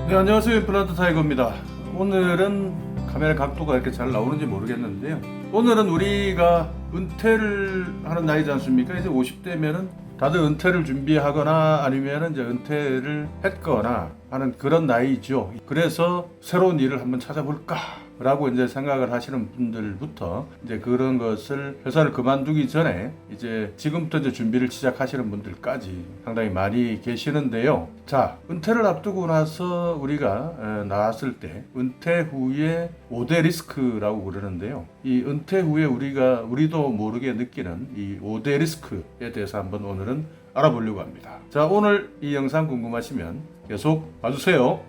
네, 안녕하세요. 임플란트 타이거입니다. 오늘은 카메라 각도가 이렇게 잘 나오는지 모르겠는데요. 오늘은 우리가 은퇴를 하는 나이지 않습니까? 이제 50대면은 다들 은퇴를 준비하거나 아니면 이제 은퇴를 했거나 하는 그런 나이죠. 그래서 새로운 일을 한번 찾아볼까? 라고 이제 생각을 하시는 분들부터 이제 그런 것을 회사를 그만두기 전에 이제 지금부터 이제 준비를 시작하시는 분들까지 상당히 많이 계시는데요. 자, 은퇴를 앞두고 나서 우리가 나왔을 때 은퇴 후에 5대 리스크라고 그러는데요. 이 은퇴 후에 우리도 모르게 느끼는 이 5대 리스크에 대해서 한번 오늘은 알아보려고 합니다. 자, 오늘 이 영상 궁금하시면 계속 봐주세요.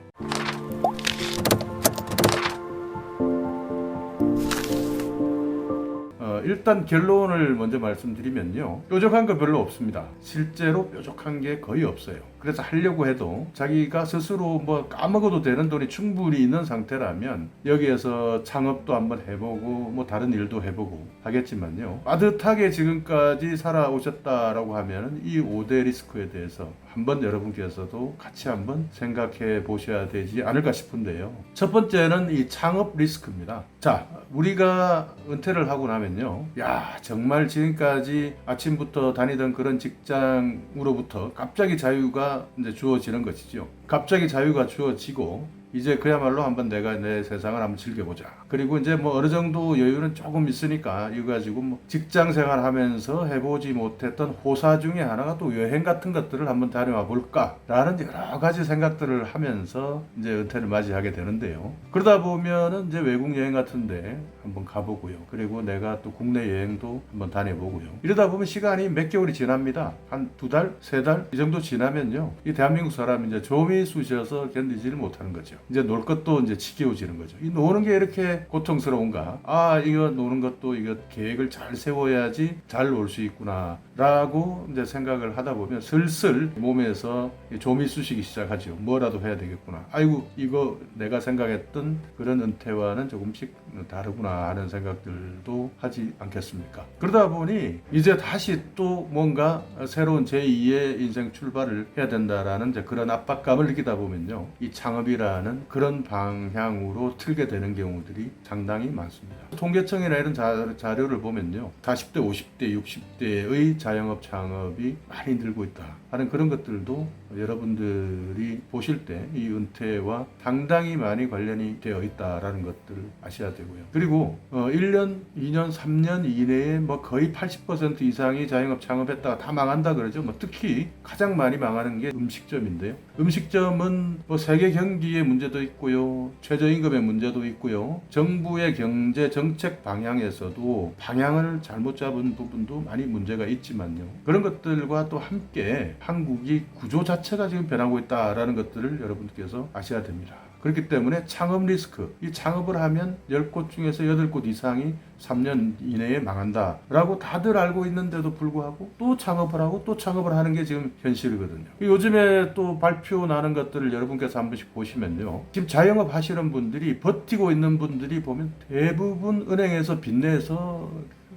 일단 결론을 먼저 말씀드리면요. 뾰족한 거 별로 없습니다. 실제로 뾰족한 게 거의 없어요. 그래서 하려고 해도 자기가 스스로 뭐 까먹어도 되는 돈이 충분히 있는 상태라면 여기에서 창업도 한번 해보고 뭐 다른 일도 해보고 하겠지만요. 빠듯하게 지금까지 살아오셨다라고 하면 이 5대 리스크에 대해서 한번 여러분께서도 같이 한번 생각해 보셔야 되지 않을까 싶은데요. 첫 번째는 이 창업 리스크입니다. 자, 우리가 은퇴를 하고 나면요. 야, 정말 지금까지 아침부터 다니던 그런 직장으로부터 갑자기 자유가 이제 주어지는 것이죠. 갑자기 자유가 주어지고 이제 그야말로 한번 내가 내 세상을 한번 즐겨보자. 그리고 이제 뭐 어느 정도 여유는 조금 있으니까 이거 가지고 뭐 직장 생활하면서 해보지 못했던 호사 중에 하나가 또 여행 같은 것들을 한번 다녀와 볼까라는 여러 가지 생각들을 하면서 이제 은퇴를 맞이하게 되는데요. 그러다 보면은 이제 외국 여행 같은데 한번 가보고요. 그리고 내가 또 국내 여행도 한번 다녀보고요. 이러다 보면 시간이 몇 개월이 지납니다. 한 2달, 3달 이 정도 지나면요. 이 대한민국 사람이 이제 좀이 쑤셔서 견디지를 못하는 거죠. 이제 놀 것도 이제 지겨워지는 거죠. 이 노는 게 이렇게 고통스러운가? 아, 이거 노는 것도 이거 계획을 잘 세워야지 잘 놀 수 있구나. 라고 이제 생각을 하다 보면 슬슬 몸에서 좀이 쑤시기 시작하죠. 뭐라도 해야 되겠구나. 아이고, 이거 내가 생각했던 그런 은퇴와는 조금씩 다르구나 하는 생각들도 하지 않겠습니까? 그러다 보니 이제 다시 또 뭔가 새로운 제2의 인생 출발을 해야 된다라는 이제 그런 압박감을 느끼다 보면요. 이 창업이라는 그런 방향으로 틀게 되는 경우들이 상당히 많습니다. 통계청이나 이런 자료를 보면요. 40대, 50대, 60대의 자영업 창업이 많이 늘고 있다 하는 그런 것들도 여러분들이 보실 때 이 은퇴와 상당히 많이 관련이 되어 있다라는 것들을 아셔야 되고요. 그리고 1년, 2년, 3년 이내에 뭐 거의 80% 이상이 자영업 창업했다가 다 망한다 그러죠. 뭐 특히 가장 많이 망하는 게 음식점인데요. 음식점은 뭐 세계 경기의 문제도 있고요. 최저임금의 문제도 있고요. 정부의 경제 정책 방향에서도 방향을 잘못 잡은 부분도 많이 문제가 있지만요. 그런 것들과 또 함께 한국이 구조 자체가 지금 변하고 있다라는 것들을 여러분께서 아셔야 됩니다. 그렇기 때문에 창업 리스크, 이 창업을 하면 10곳 중에서 8곳 이상이 3년 이내에 망한다 라고 다들 알고 있는데도 불구하고 또 창업을 하고 또 창업을 하는 게 지금 현실이거든요. 요즘에 또 발표 나는 것들을 여러분께서 한 번씩 보시면요. 지금 자영업 하시는 분들이 버티고 있는 분들이 보면 대부분 은행에서 빚내서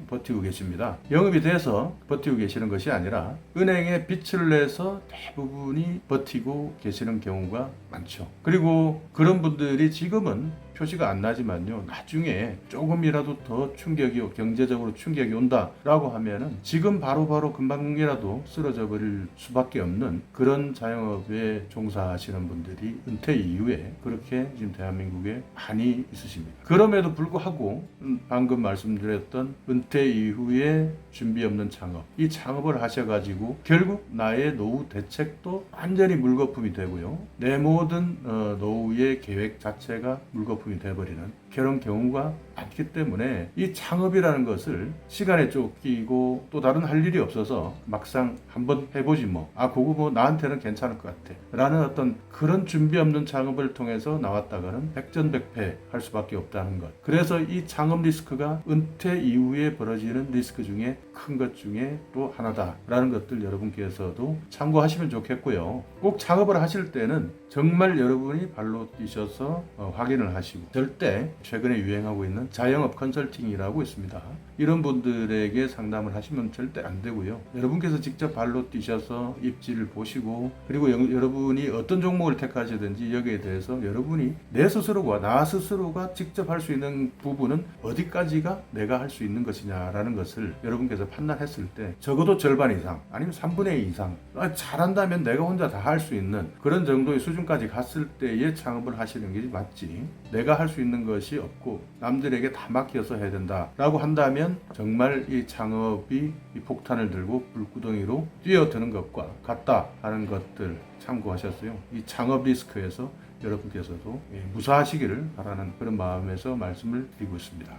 버티고 계십니다. 영업이 돼서 버티고 계시는 것이 아니라 은행에 빚을 내서 대부분이 버티고 계시는 경우가 많죠. 그리고 그런 분들이 지금은 표시가 안 나지만요. 나중에 조금이라도 더 경제적으로 충격이 온다라고 하면은 지금 바로 금방이라도 쓰러져 버릴 수밖에 없는 그런 자영업에 종사하시는 분들이 은퇴 이후에 그렇게 지금 대한민국에 많이 있으십니다. 그럼에도 불구하고 방금 말씀드렸던 은퇴 이후에 준비 없는 창업, 이 창업을 하셔가지고 결국 나의 노후 대책도 완전히 물거품이 되고요. 내 모든 노후의 계획 자체가 물거품이 되어버리는 그런 경우가 많기 때문에 이 창업이라는 것을 시간에 쫓기고 또 다른 할 일이 없어서 막상 한번 해보지 그거 뭐 나한테는 괜찮을 것 같아 라는 어떤 그런 준비 없는 창업을 통해서 나왔다가는 백전백패 할 수밖에 없다는 것. 그래서 이 창업 리스크가 은퇴 이후에 벌어지는 리스크 중에 큰 것 중에 또 하나다라는 것들 여러분께서도 참고하시면 좋겠고요. 꼭 창업을 하실 때는 정말 여러분이 발로 뛰셔서 확인을 하시고 절대 최근에 유행하고 있는 자영업 컨설팅이라고 있습니다. 이런 분들에게 상담을 하시면 절대 안 되고요. 여러분께서 직접 발로 뛰셔서 입지를 보시고 그리고 여러분이 어떤 종목을 택하시든지 여기에 대해서 여러분이 내 스스로가 나 스스로가 직접 할 수 있는 부분은 어디까지가 내가 할 수 있는 것이냐라는 것을 여러분께서 판단했을 때 적어도 절반 이상 아니면 3분의 2 이상 잘한다면 내가 혼자 다 할 수 있는 그런 정도의 수준까지 갔을 때에 창업을 하시는 게 맞지, 내가 할 수 있는 것이 없고 남들에게 다 맡겨서 해야 된다라고 한다면 정말 이 창업이 이 폭탄을 들고 불구덩이로 뛰어드는 것과 같다 하는 것들 참고하셨어요. 이 창업 리스크에서 여러분께서도 무사하시기를 바라는 그런 마음에서 말씀을 드리고 있습니다.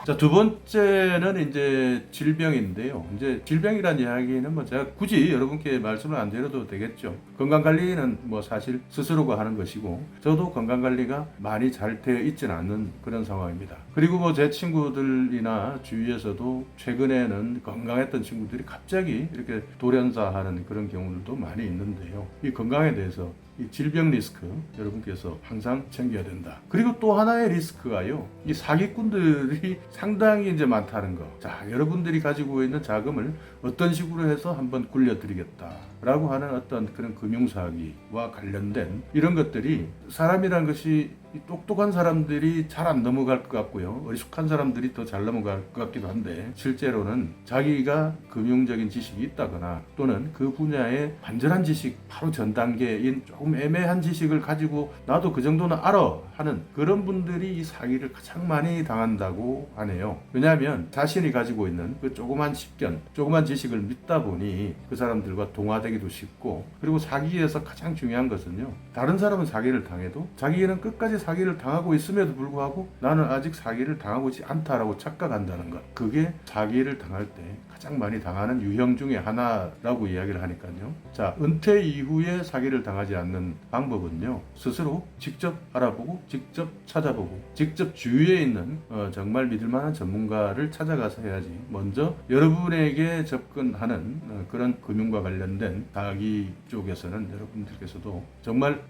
자, 두 번째는 이제 질병인데요. 이제 질병이란 이야기는 뭐 제가 굳이 여러분께 말씀을 안 드려도 되겠죠. 건강관리는 뭐 사실 스스로가 하는 것이고, 저도 건강관리가 많이 잘 되어 있지는 않는 그런 상황입니다. 그리고 뭐 제 친구들이나 주위에서도 최근에는 건강했던 친구들이 갑자기 이렇게 돌연사하는 그런 경우들도 많이 있는데요. 이 건강에 대해서 이 질병 리스크 여러분께서 항상 챙겨야 된다. 그리고 또 하나의 리스크가요, 이 사기꾼들이 상당히 이제 많다는 거. 자, 여러분들이 가지고 있는 자금을 어떤 식으로 해서 한번 굴려드리겠다라고 하는 어떤 그런 금융사기와 관련된 이런 것들이, 사람이란 것이 똑똑한 사람들이 잘 안 넘어갈 것 같고요, 어리숙한 사람들이 더 잘 넘어갈 것 같기도 한데, 실제로는 자기가 금융적인 지식이 있다거나 또는 그 분야의 완전한 지식, 바로 전 단계인 조금 애매한 지식을 가지고 나도 그 정도는 알아 하는 그런 분들이 이 사기를 가장 많이 당한다고 하네요. 왜냐하면 자신이 가지고 있는 그 조그만 식견, 조그만 지식을 믿다 보니 그 사람들과 동화되기도 쉽고, 그리고 사기에서 가장 중요한 것은요, 다른 사람은 사기를 당해도 자기는 끝까지 사기를 당하고 있음에도 불구하고 나는 아직 사기를 당하고 있지 않다라고 착각한다는 것. 그게 사기를 당할 때 가장 많이 당하는 유형 중에 하나라고 이야기를 하니까요. 자, 은퇴 이후에 사기를 당하지 않는 방법은요, 스스로 직접 알아보고 직접 찾아보고 직접 주위에 있는 정말 믿을만한 전문가를 찾아가서 해야지, 먼저 여러분에게 접근하는 그런 금융과 관련된 사기 쪽에서는 여러분들께서도 정말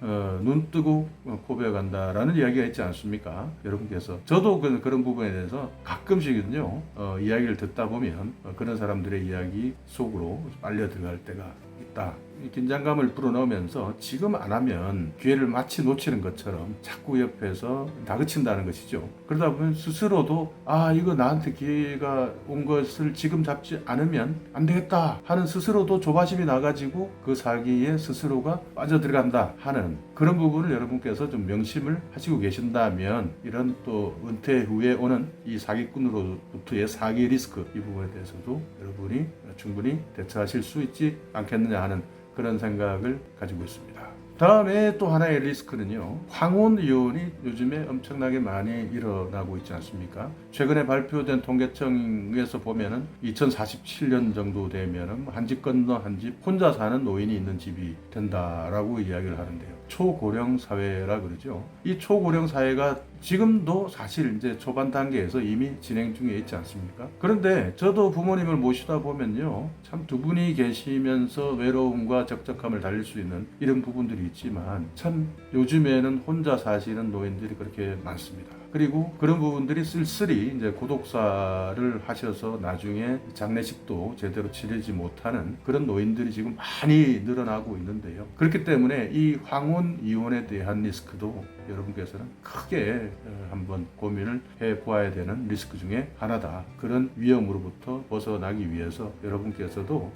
눈 뜨고 코 베어간다라는 이야기가 있지 않습니까? 여러분께서, 저도 그런 부분에 대해서 가끔씩은요 이야기를 듣다 보면 그런 사람들의 이야기 속으로 빨려 들어갈 때가 있다. 긴장감을 불어넣으면서 지금 안 하면 기회를 마치 놓치는 것처럼 자꾸 옆에서 다그친다는 것이죠. 그러다 보면 스스로도 이거 나한테 기회가 온 것을 지금 잡지 않으면 안 되겠다 하는, 스스로도 조바심이 나가지고 그 사기에 스스로가 빠져들어간다 하는 그런 부분을 여러분께서 좀 명심을 하시고 계신다면, 이런 또 은퇴 후에 오는 이 사기꾼으로부터의 사기 리스크, 이 부분에 대해서도 여러분이 충분히 대처하실 수 있지 않겠느냐 하는 그런 생각을 가지고 있습니다. 다음에 또 하나의 리스크는요, 황혼이혼이 요즘에 엄청나게 많이 일어나고 있지 않습니까? 최근에 발표된 통계청에서 보면은 2047년 정도 되면은 한 집 건너 한 집 혼자 사는 노인이 있는 집이 된다라고 이야기를 하는데요. 초고령 사회라 그러죠. 이 초고령 사회가 지금도 사실 이제 초반 단계에서 이미 진행 중에 있지 않습니까? 그런데 저도 부모님을 모시다 보면요, 참 두 분이 계시면서 외로움과 적적함을 달랠 수 있는 이런 부분들이 있지만, 참 요즘에는 혼자 사시는 노인들이 그렇게 많습니다. 그리고 그런 부분들이 쓸쓸히 이제 고독사를 하셔서 나중에 장례식도 제대로 치르지 못하는 그런 노인들이 지금 많이 늘어나고 있는데요. 그렇기 때문에 이 황혼 이혼에 대한 리스크도 여러분께서는 크게 한번 고민을 해보아야 되는 리스크 중에 하나다. 그런 위험으로부터 벗어나기 위해서 여러분께서도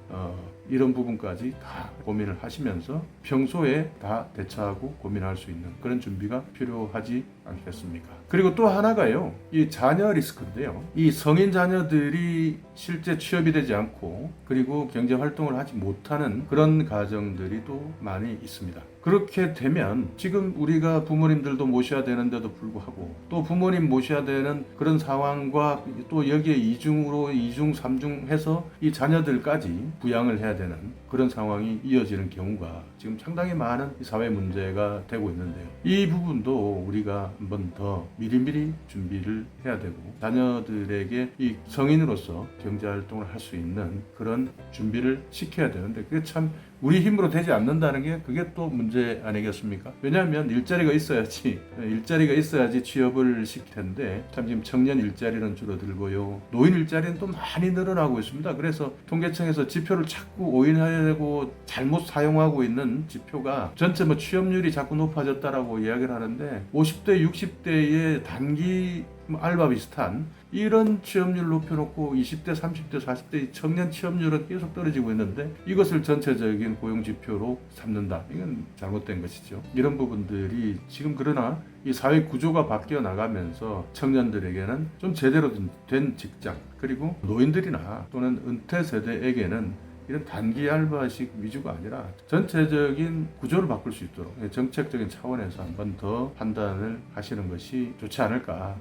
이런 부분까지 다 고민을 하시면서 평소에 다 대처하고 고민할 수 있는 그런 준비가 필요하지 않겠습니까? 그리고 또 하나가요, 이 자녀 리스크인데요. 이 성인 자녀들이 실제 취업이 되지 않고 그리고 경제 활동을 하지 못하는 그런 가정들이 또 많이 있습니다. 그렇게 되면 지금 우리가 부모님들도 모셔야 되는데도 불구하고 또 부모님 모셔야 되는 그런 상황과 또 여기에 이중으로 2중, 3중 해서 이 자녀들까지 부양을 해야 되는 그런 상황이 이어지는 경우가 지금 상당히 많은 사회 문제가 되고 있는데요. 이 부분도 우리가 한번 더 미리미리 준비를 해야 되고, 자녀들에게 이 성인으로서 경제활동을 할 수 있는 그런 준비를 시켜야 되는데, 그게 참 우리 힘으로 되지 않는다는 게 그게 또 문제 아니겠습니까? 왜냐하면 일자리가 있어야지 취업을 시킬 텐데 참 지금 청년 일자리는 줄어들고요. 노인 일자리는 또 많이 늘어나고 있습니다. 그래서 통계청에서 지표를 자꾸 오인하려고 잘못 사용하고 있는 지표가 전체 뭐 취업률이 자꾸 높아졌다라고 이야기를 하는데 50대, 60대의 단기 알바 비슷한 이런 취업률 높여놓고 20대, 30대, 40대 청년 취업률은 계속 떨어지고 있는데 이것을 전체적인 고용지표로 삼는다. 이건 잘못된 것이죠. 이런 부분들이 지금 그러나 이 사회 구조가 바뀌어 나가면서 청년들에게는 좀 제대로 된 직장 그리고 노인들이나 또는 은퇴 세대에게는 이런 단기 알바식 위주가 아니라 전체적인 구조를 바꿀 수 있도록 정책적인 차원에서 한 번 더 판단을 하시는 것이 좋지 않을까.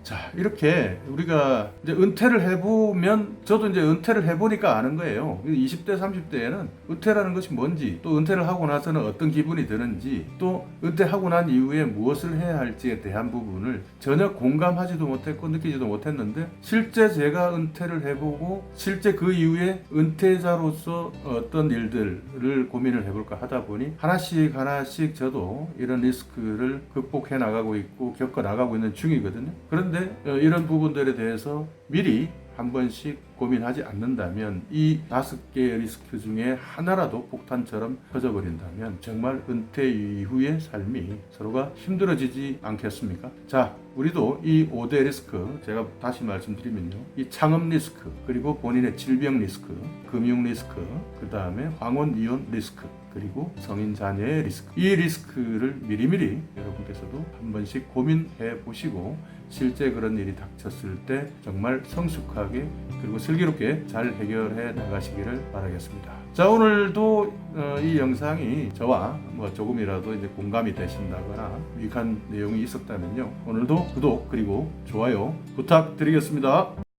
자, 이렇게 우리가 이제 은퇴를 해보면, 저도 이제 은퇴를 해보니까 아는 거예요. 20대, 30대에는 은퇴라는 것이 뭔지, 또 은퇴를 하고 나서는 어떤 기분이 드는지, 또 은퇴하고 난 이후에 무엇을 해야 할지에 대한 부분을 전혀 공감하지도 못했고 느끼지도 못했는데, 실제 제가 은퇴를 해보고, 실제 그 이후에 은퇴자로서 어떤 일들을 고민을 해볼까 하다 보니, 하나씩 저도 이런 리스크를 극복해 나가고 있고, 겪어 나가고 있는 중이거든요. 그런데 이런 부분들에 대해서 미리 한 번씩 고민하지 않는다면 이 5개의 리스크 중에 하나라도 폭탄처럼 터져버린다면 정말 은퇴 이후의 삶이 서로가 힘들어지지 않겠습니까? 자, 우리도 이 5대 리스크, 제가 다시 말씀드리면요, 이 창업 리스크, 그리고 본인의 질병 리스크, 금융 리스크, 그 다음에 황혼 이혼 리스크, 그리고 성인 자녀의 리스크, 이 리스크를 미리미리 여러분께서도 한 번씩 고민해 보시고 실제 그런 일이 닥쳤을 때 정말 성숙하게 그리고 슬기롭게 잘 해결해 나가시기를 바라겠습니다. 자, 오늘도 이 영상이 저와 뭐 조금이라도 이제 공감이 되신다거나 유익한 내용이 있었다면요, 오늘도 구독 그리고 좋아요 부탁드리겠습니다.